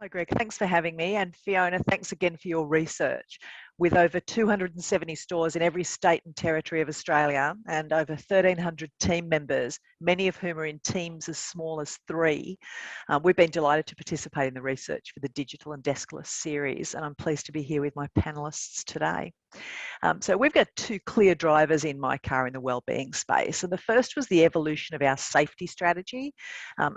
Hi Greg, thanks for having me, and Fiona, thanks again for your research. With over 270 stores in every state and territory of Australia and over 1,300 team members, many of whom are in teams as small as 3, we've been delighted to participate in the research for the Digital and Deskless series, and I'm pleased to be here with my panellists today. So we've got 2 clear drivers in mycar in the wellbeing space. And the first was the evolution of our safety strategy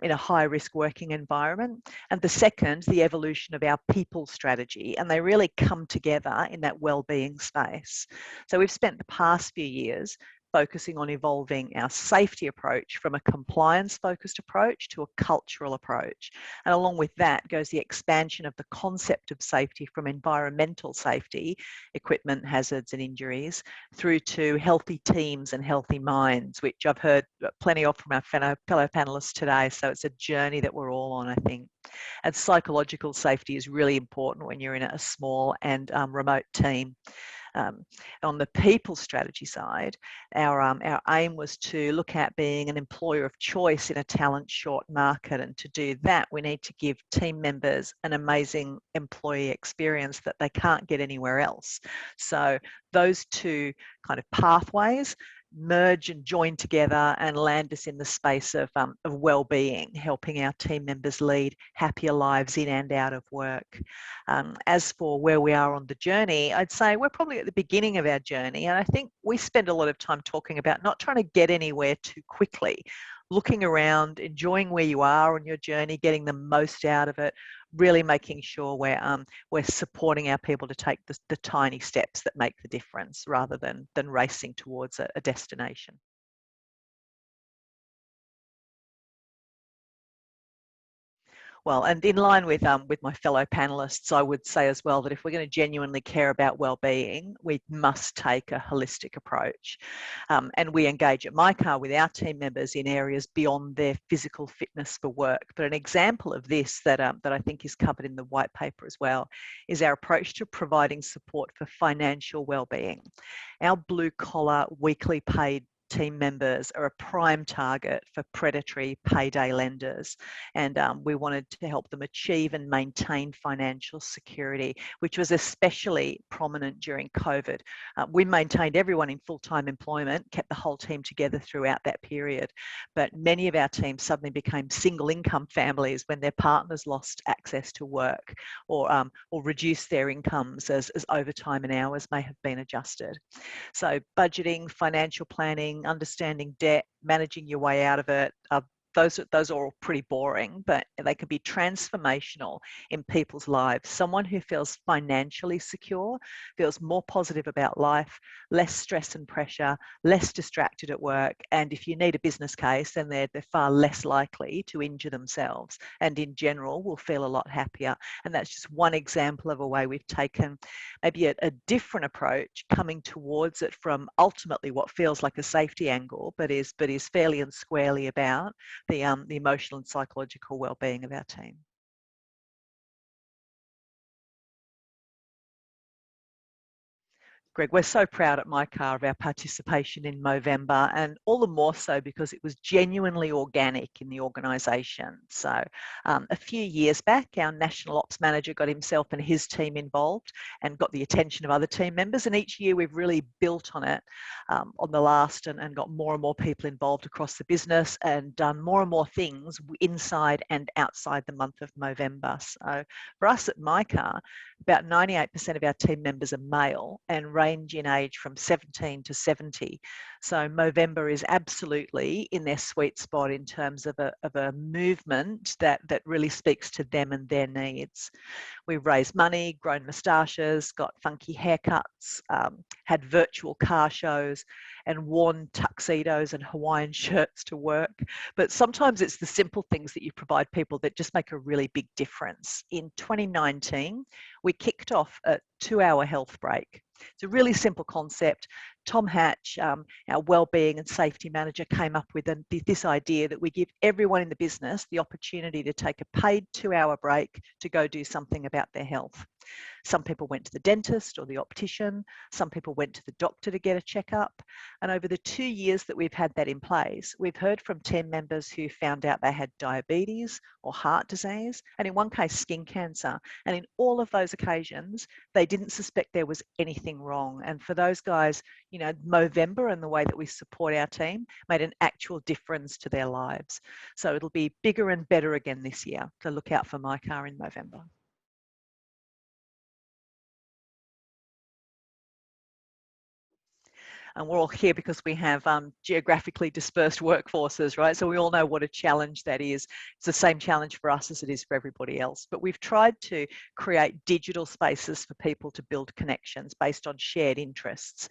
in a high-risk working environment. And the second, the evolution of our people strategy. And they really come together in that wellbeing space. So we've spent the past few years focusing on evolving our safety approach from a compliance-focused approach to a cultural approach. And along with that goes the expansion of the concept of safety from environmental safety, equipment, hazards and injuries, through to healthy teams and healthy minds, which I've heard plenty of from our fellow panellists today. So it's a journey that we're all on, I think. And psychological safety is really important when you're in a small and remote team. On the people strategy side, our aim was to look at being an employer of choice in a talent short market, and to do that we need to give team members an amazing employee experience that they can't get anywhere else. So those 2 kind of pathways merge and join together and land us in the space of well-being, helping our team members lead happier lives in and out of work. As for where we are on the journey, I'd say we're probably at the beginning of our journey, and I think we spend a lot of time talking about not trying to get anywhere too quickly, looking around, enjoying where you are on your journey, getting the most out of it, really making sure we're supporting our people to take the tiny steps that make the difference rather than racing towards a destination. Well, and in line with my fellow panelists, I would say as well that if we're going to genuinely care about well-being, we must take a holistic approach. And we engage at mycar with our team members in areas beyond their physical fitness for work. But an example of this that I think is covered in the white paper as well is our approach to providing support for financial well-being. Our blue-collar, weekly paid team members are a prime target for predatory payday lenders, and we wanted to help them achieve and maintain financial security, which was especially prominent during COVID. We maintained everyone in full-time employment, kept the whole team together throughout that period, but many of our teams suddenly became single income families when their partners lost access to work or reduced their incomes as overtime and hours may have been adjusted. So budgeting, financial planning, understanding debt, managing your way out of it, those are all pretty boring, but they can be transformational in people's lives. Someone who feels financially secure, feels more positive about life, less stress and pressure, less distracted at work, and if you need a business case, then they're far less likely to injure themselves, and in general will feel a lot happier. And that's just one example of a way we've taken maybe a different approach, coming towards it from ultimately what feels like a safety angle, but is fairly and squarely about the emotional and psychological well-being of our team. Greg, we're so proud at mycar of our participation in Movember, and all the more so because it was genuinely organic in the organisation. So a few years back, our National Ops Manager got himself and his team involved and got the attention of other team members, and each year we've really built on it on the last and got more and more people involved across the business and done more and more things inside and outside the month of Movember. So for us at mycar, about 98% of our team members are male and range in age from 17 to 70. So Movember is absolutely in their sweet spot in terms of a movement that really speaks to them and their needs. We've raised money, grown moustaches, got funky haircuts, had virtual car shows, and worn tuxedos and Hawaiian shirts to work. But sometimes it's the simple things that you provide people that just make a really big difference. In 2019, we kicked off a 2-hour health break. It's a really simple concept. Tom Hatch, our wellbeing and safety manager, came up with this idea that we give everyone in the business the opportunity to take a paid 2-hour break to go do something about their health. Some people went to the dentist or the optician. Some people went to the doctor to get a checkup. And over the 2 years that we've had that in place, we've heard from team members who found out they had diabetes or heart disease, and in one case, skin cancer. And in all of those occasions, they didn't suspect there was anything wrong. And for those guys, you know, Movember and the way that we support our team made an actual difference to their lives. So it'll be bigger and better again this year. So look out for mycar in November. And we're all here because we have geographically dispersed workforces, right? So we all know what a challenge that is. It's the same challenge for us as it is for everybody else. But we've tried to create digital spaces for people to build connections based on shared interests.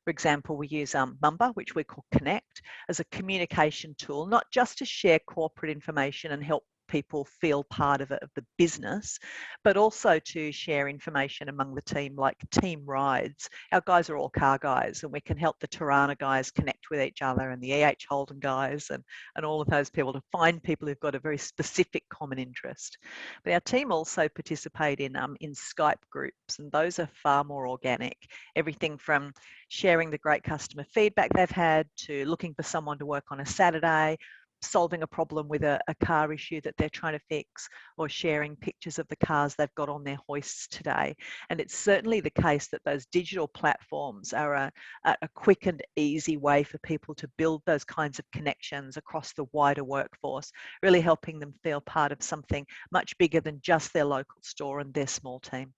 For example, we use Mumba, which we call Connect, as a communication tool, not just to share corporate information and help people feel part of it, of the business, but also to share information among the team, like team rides. Our guys are all car guys, and we can help the Tirana guys connect with each other, and the EH Holden guys, and all of those people, to find people who've got a very specific common interest. But our team also participate in Skype groups, and those are far more organic. Everything from sharing the great customer feedback they've had to looking for someone to work on a Saturday, solving a problem with a car issue that they're trying to fix, or sharing pictures of the cars they've got on their hoists today. And it's certainly the case that those digital platforms are a quick and easy way for people to build those kinds of connections across the wider workforce, really helping them feel part of something much bigger than just their local store and their small team.